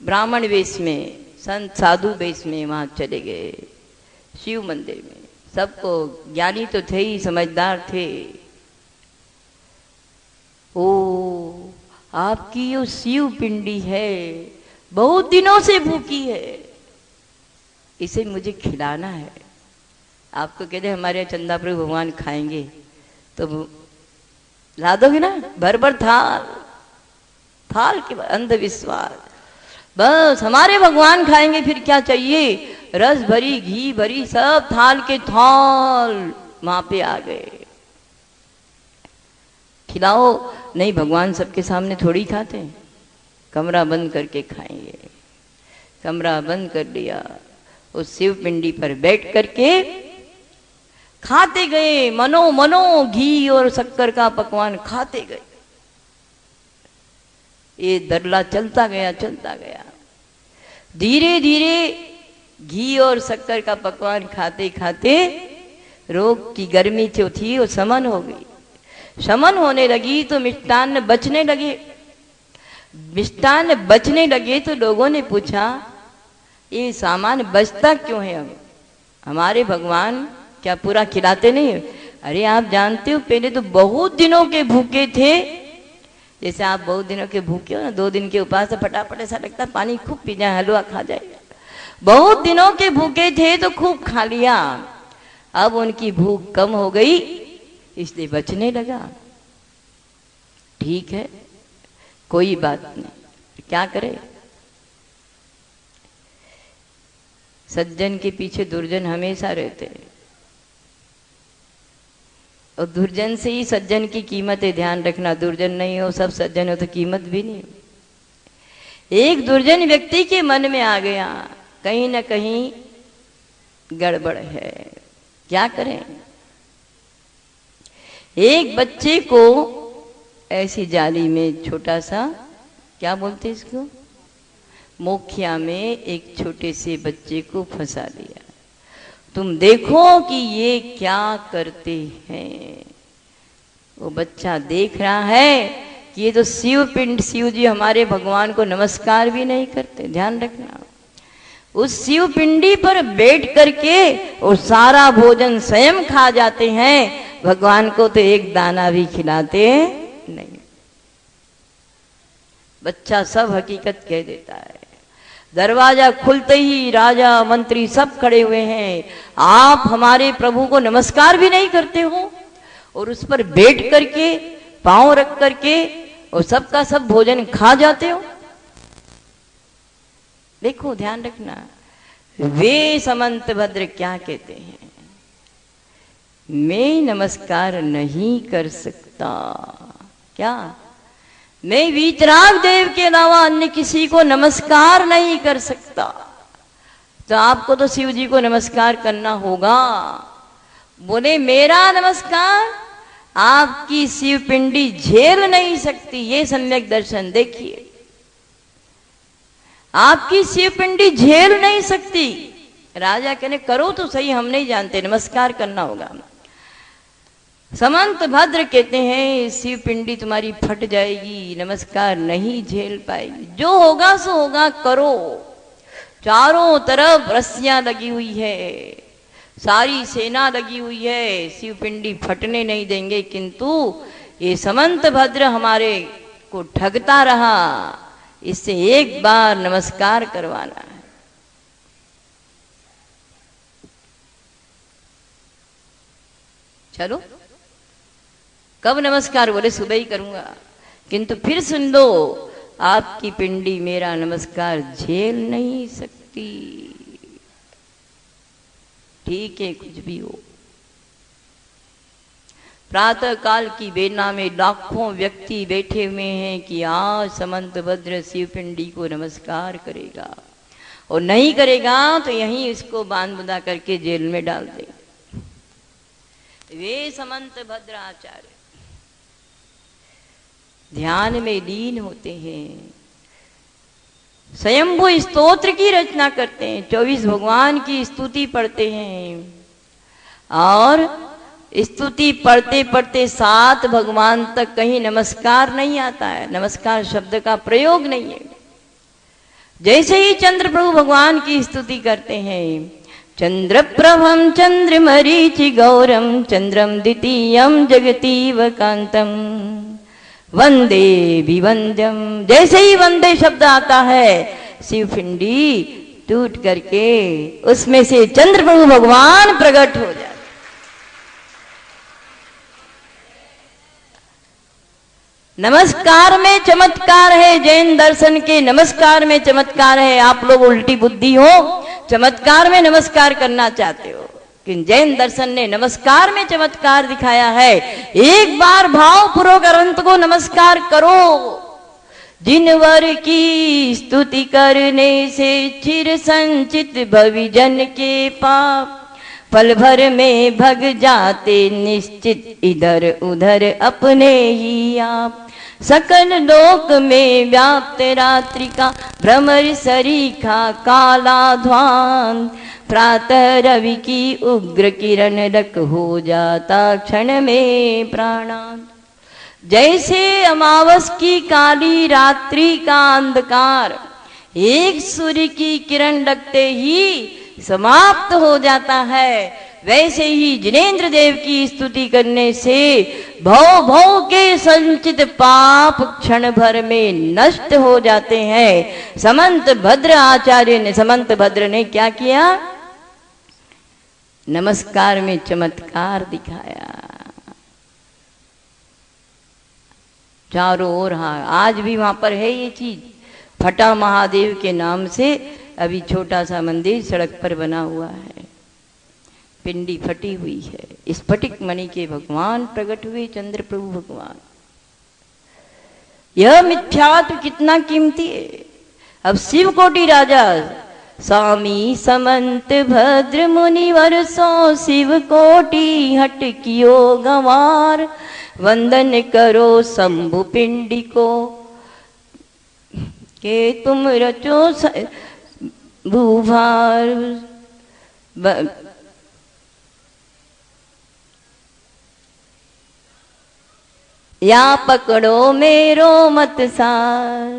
ब्राह्मण वेश में, संत साधु वेश में वहां चले गए शिव मंदिर में। सबको ज्ञानी तो थे ही, समझदार थे। ओ आपकी जो शिव पिंडी है बहुत दिनों से भूखी है, इसे मुझे खिलाना है। आपको कहते हमारे यहाँ चंदा प्रभु भगवान खाएंगे तो ला दोगे ना? भर भर थाल, थाल के अंधविश्वास। बस हमारे भगवान खाएंगे, फिर क्या चाहिए? रस भरी, घी भरी, सब थाल के थाल वहां पे आ गए। खिलाओ नहीं, भगवान सबके सामने थोड़ी खाते हैं, कमरा बंद करके खाएंगे। कमरा बंद कर लिया, उस शिव पिंडी पर बैठ करके खाते गए, मनो मनो घी और शक्कर का पकवान खाते गए। ये दरला चलता गया, चलता गया। धीरे धीरे घी और शक्कर का पकवान खाते खाते रोग की गर्मी जो थी वो शमन हो गई। शमन होने लगी तो मिष्टान्न बचने लगे। मिष्टान्न बचने लगे तो लोगों ने पूछा ये सामान बचता क्यों है? अब हमारे भगवान क्या पूरा खिलाते नहीं? अरे आप जानते हो पहले तो बहुत दिनों के भूखे थे। जैसे आप बहुत दिनों के भूखे हो ना, 2 दिन के उपास से फटाफट ऐसा लगता पानी खूब पी जाए, हलवा खा जाए। बहुत दिनों के भूखे थे तो खूब खा लिया, अब उनकी भूख कम हो गई इसलिए बचने लगा। ठीक है, कोई बात नहीं, क्या करे? सज्जन के पीछे दुर्जन हमेशा रहते हैं और दुर्जन से ही सज्जन की कीमत है। ध्यान रखना, दुर्जन नहीं हो सब सज्जन हो तो कीमत भी नहीं हो। एक दुर्जन व्यक्ति के मन में आ गया कहीं ना कहीं गड़बड़ है, क्या करें? एक बच्चे को ऐसी जाली में, छोटा सा क्या बोलते इसको, मोखिया में एक छोटे से बच्चे को फंसा दिया। तुम देखो कि ये क्या करते हैं। वो बच्चा देख रहा है कि ये तो शिव पिंड, शिव जी हमारे भगवान को नमस्कार भी नहीं करते। ध्यान रखना, उस शिव पिंडी पर बैठ करके और सारा भोजन स्वयं खा जाते हैं, भगवान को तो एक दाना भी खिलाते नहीं। बच्चा सब हकीकत कह देता है। दरवाजा खुलते ही राजा मंत्री सब खड़े हुए हैं। आप हमारे प्रभु को नमस्कार भी नहीं करते हो और उस पर बैठ करके पांव रख करके और सबका सब भोजन खा जाते हो। देखो ध्यान रखना, वे समंत भद्र क्या कहते हैं, मैं नमस्कार नहीं कर सकता। क्या? मैं वीतराग देव के अलावा अन्य किसी को नमस्कार नहीं कर सकता। तो आपको तो शिव जी को नमस्कार करना होगा। बोले मेरा नमस्कार आपकी शिव पिंडी झेल नहीं सकती। ये सम्यक दर्शन देखिए, आपकी शिव पिंडी झेल नहीं सकती। राजा कहने करो तो सही, हम नहीं जानते, नमस्कार करना होगा। समंत भद्र कहते हैं शिव पिंडी तुम्हारी फट जाएगी, नमस्कार नहीं झेल पाएगी। जो होगा सो होगा, करो। चारों तरफ रस्सियां लगी हुई है, सारी सेना लगी हुई है, शिव पिंडी फटने नहीं देंगे। किंतु ये समंत भद्र हमारे को ठगता रहा, इससे एक बार नमस्कार करवाना है। चलो, कब नमस्कार? बोले सुबह ही करूंगा। किंतु फिर सुन लो, आपकी पिंडी मेरा नमस्कार झेल नहीं सकती। ठीक है, कुछ भी हो। प्रातः काल की बेला में लाखों व्यक्ति बैठे हुए हैं कि आज समंत भद्र शिव पिंडी को नमस्कार करेगा, और नहीं करेगा तो यहीं इसको बांध बुंदा करके जेल में डाल दे। वे समंत भद्र आचार्य ध्यान में लीन होते हैं, स्वयंभू स्तोत्र की रचना करते हैं, 24 भगवान की स्तुति पढ़ते हैं, और स्तुति पढ़ते पढ़ते 7 भगवान तक कहीं नमस्कार नहीं आता है, नमस्कार शब्द का प्रयोग नहीं है। जैसे ही चंद्र प्रभु भगवान की स्तुति करते हैं, चंद्र प्रभम चंद्र मरीचि गौरम चंद्रम द्वितीयम जगतीव कांतम वंदे विवंद्यम। जैसे ही वंदे शब्द आता है, शिव पिंडी टूट करके उसमें से चंद्र प्रभु भगवान प्रकट हो जाते। नमस्कार में चमत्कार है, जैन दर्शन के नमस्कार में चमत्कार है। आप लोग उल्टी बुद्धि हो, चमत्कार में नमस्कार करना चाहते हो, कि जैन दर्शन ने नमस्कार में चमत्कार दिखाया है। एक बार भाव पूर्वक अनंत को नमस्कार करो। जिनवर की स्तुति करने से चिर संचित भविजन के पाप पल भर में भग जाते निश्चित, इधर उधर अपने ही आप। सकल लोक में व्याप्त रात्रि का भ्रमर सरीखा काला ध्वान, प्रातः रवि की उग्र किरण रक हो जाता क्षण में प्राणांत। जैसे अमावस की काली रात्रि का अंधकार एक सूर्य की किरण लगते ही समाप्त हो जाता है, वैसे ही जिनेन्द्र देव की स्तुति करने से भव भव के संचित पाप क्षण भर में नष्ट हो जाते हैं। समंत भद्र आचार्य ने, समंत भद्र ने क्या किया? नमस्कार में चमत्कार दिखाया। चारों ओर, हाँ आज भी वहां पर है ये चीज। फटा महादेव के नाम से अभी छोटा सा मंदिर सड़क पर बना हुआ है, पिंडी फटी हुई है। स्फटिक मणि के भगवान प्रकट हुए, चंद्र प्रभु भगवान। यह मिथ्यात्व कितना कीमती है। अब शिव कोटि राजा स्वामी समंत भद्र मुनिवर सो शिव कोटि हट कियो गंवार, वंदन करो शंभु पिंडी को के तुम रचो भूभार। या पकड़ो मेरो मत सार,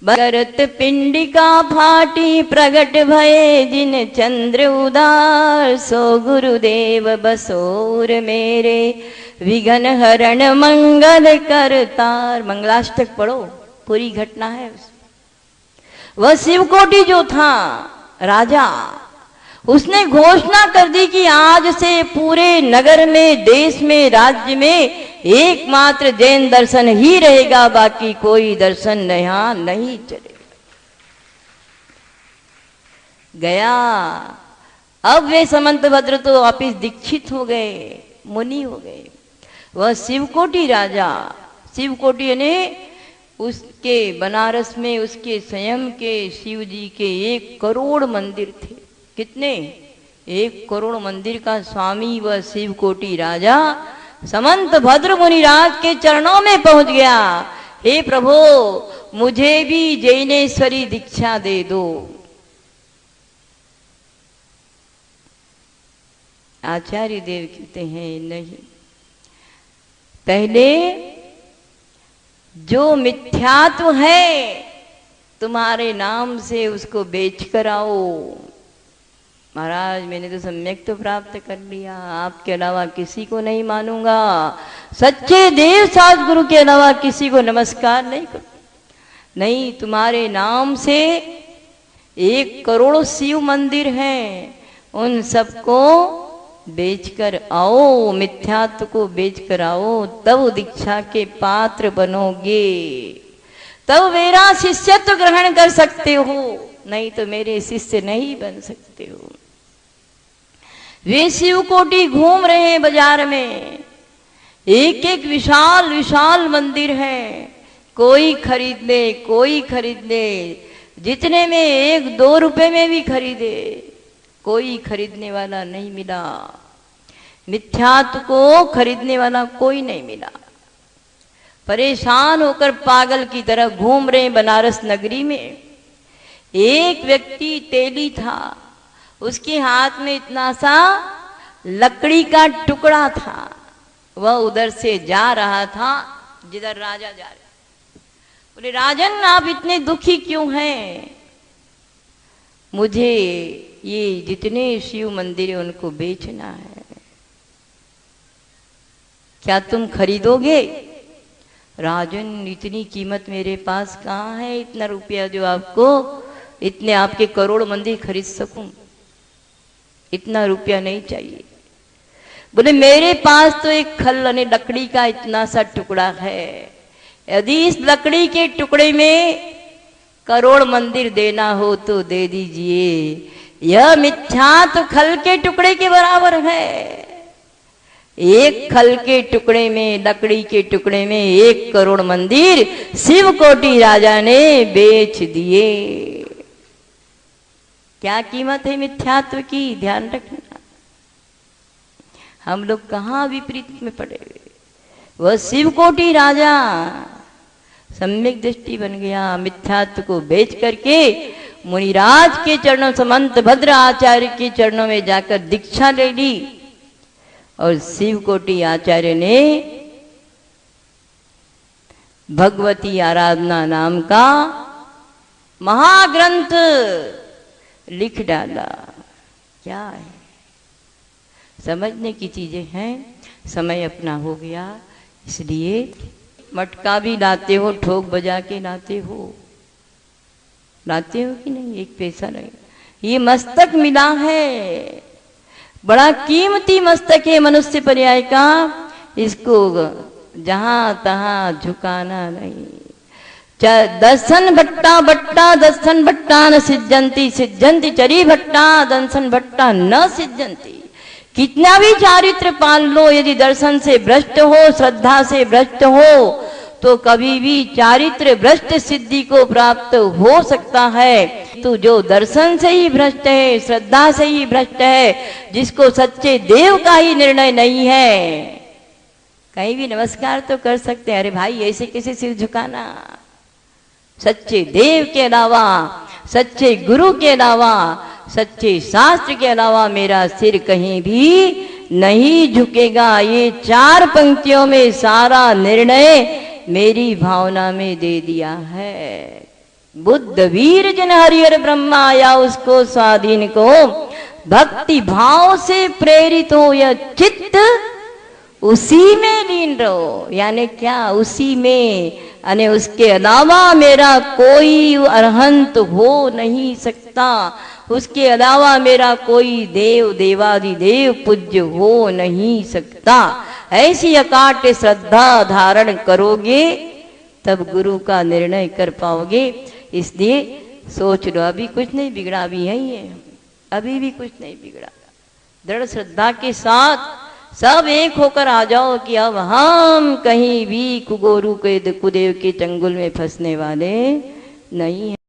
करत पिंडिका फाटी प्रगट भये जिन चंद्र उदार, सो गुरुदेव बसोर मेरे विघन हरण मंगल करतार। मंगलाष्टक पढ़ो, पूरी घटना है। वह शिवकोटि जो था राजा, उसने घोषणा कर दी कि आज से पूरे नगर में, देश में, राज्य में एकमात्र जैन दर्शन ही रहेगा, बाकी कोई दर्शन यहाँ नहीं चलेगा। गया। अब वे समंतभद्र तो वापिस दीक्षित हो गए, मुनि हो गए। वह शिवकोटि राजा, शिवकोटि ने उसके बनारस में उसके स्वयं के शिव जी के 1 करोड़ मंदिर थे। कितने? 1 करोड़ मंदिर का स्वामी वह शिवकोटि राजा समंत भद्र मुनिराज के चरणों में पहुंच गया। हे प्रभु, मुझे भी जैनेश्वरी दीक्षा दे दो। आचार्य देव कहते हैं नहीं, पहले जो मिथ्यात्व है तुम्हारे नाम से उसको बेच कर आओ। महाराज, मैंने तो सम्यक तो प्राप्त कर लिया, आपके अलावा किसी को नहीं मानूंगा, सच्चे देव साज गुरु के अलावा किसी को नमस्कार नहीं कर। नहीं, तुम्हारे नाम से 1 करोड़ शिव मंदिर हैं, उन सबको बेचकर आओ, मिथ्यात्व को बेचकर आओ, तब दीक्षा के पात्र बनोगे, तब मेरा शिष्यत्व ग्रहण कर सकते हो, नहीं तो मेरे शिष्य नहीं बन सकते हो। वे शिवकोटि घूम रहे हैं बाजार में, एक एक विशाल विशाल मंदिर है, कोई खरीद ले, कोई खरीद ले, जितने में 1-2 रुपए में भी खरीदे, कोई खरीदने वाला नहीं मिला। मिथ्यात्व को खरीदने वाला कोई नहीं मिला। परेशान होकर पागल की तरह घूम रहे बनारस नगरी में। एक व्यक्ति तेली था, उसके हाथ में इतना सा लकड़ी का टुकड़ा था, वह उधर से जा रहा था जिधर राजा जा रहे। बोले, राजन आप इतने दुखी क्यों हैं? मुझे ये जितने शिव मंदिर है उनको बेचना है, क्या तुम खरीदोगे? राजन, इतनी कीमत मेरे पास कहाँ है, इतना रुपया जो आपको, इतने आपके करोड़ मंदिर खरीद सकूं, इतना रुपया नहीं चाहिए। बोले, मेरे पास तो एक खल यानी लकड़ी का इतना सा टुकड़ा है, यदि इस लकड़ी के टुकड़े में करोड़ मंदिर देना हो तो दे दीजिए। यह मिथ्यात्व खल के टुकड़े के बराबर है। एक खल के टुकड़े में, लकड़ी के टुकड़े में 1 करोड़ मंदिर शिवकोटि राजा ने बेच दिए। क्या कीमत है मिथ्यात्व की, ध्यान रखना। हम लोग कहाँ विपरीत में पड़े हुए। वह शिवकोटि राजा सम्यक दृष्टि बन गया, मिथ्यात्व को बेच करके मुनिराज के चरणों, समंत भद्र आचार्य के चरणों में जाकर दीक्षा ले ली। और शिवकोटि आचार्य ने भगवती आराधना नाम का महाग्रंथ लिख डाला। क्या है, समझने की चीजें हैं। समय अपना हो गया, इसलिए मटका भी लाते हो, ठोक बजा के लाते हो, लाते हो कि नहीं? 1 पैसा नहीं। ये मस्तक मिला है, बड़ा कीमती मस्तक है मनुष्य पर्याय का, इसको जहां तहां झुकाना नहीं। दर्शन भट्टा भट्टा दर्शन भट्टा न सिद्धंती, सिद्धंती चरी भट्टा दर्शन भट्टा न सिद्धंती। कितना भी चारित्र पाल लो, यदि दर्शन से भ्रष्ट हो, श्रद्धा से भ्रष्ट हो, तो कभी भी चारित्र भ्रष्ट सिद्धि को प्राप्त हो सकता है। तो जो दर्शन से ही भ्रष्ट है, श्रद्धा से ही भ्रष्ट है, जिसको सच्चे देव का ही निर्णय नहीं है, कहीं भी नमस्कार तो कर सकते हैं, अरे भाई ऐसे कैसे सिर झुकाना। सच्चे देव के अलावा, सच्चे गुरु के अलावा, सच्चे शास्त्र के अलावा मेरा सिर कहीं भी नहीं झुकेगा। ये 4 पंक्तियों में सारा निर्णय मेरी भावना में दे दिया है। बुद्ध वीर जन हरिहर ब्रह्मा आया उसको स्वाधीन को, भक्ति भाव से प्रेरित हो यह चित्त उसी में लीन रहो। यानी क्या, उसी में अने उसके अलावा मेरा कोई अरहंत हो नहीं सकता, उसके अलावा मेरा कोई देव देवादिदेव पूज्य हो नहीं सकता। ऐसी अकाट श्रद्धा धारण करोगे तब गुरु का निर्णय कर पाओगे। इसलिए सोच लो, अभी कुछ नहीं बिगड़ा भी है ये, अभी भी कुछ नहीं बिगड़ा। दृढ़ श्रद्धा के साथ सब एक होकर आ जाओ कि अब हम कहीं भी कुगोरू के कुदेव के चंगुल में फंसने वाले नहीं हैं।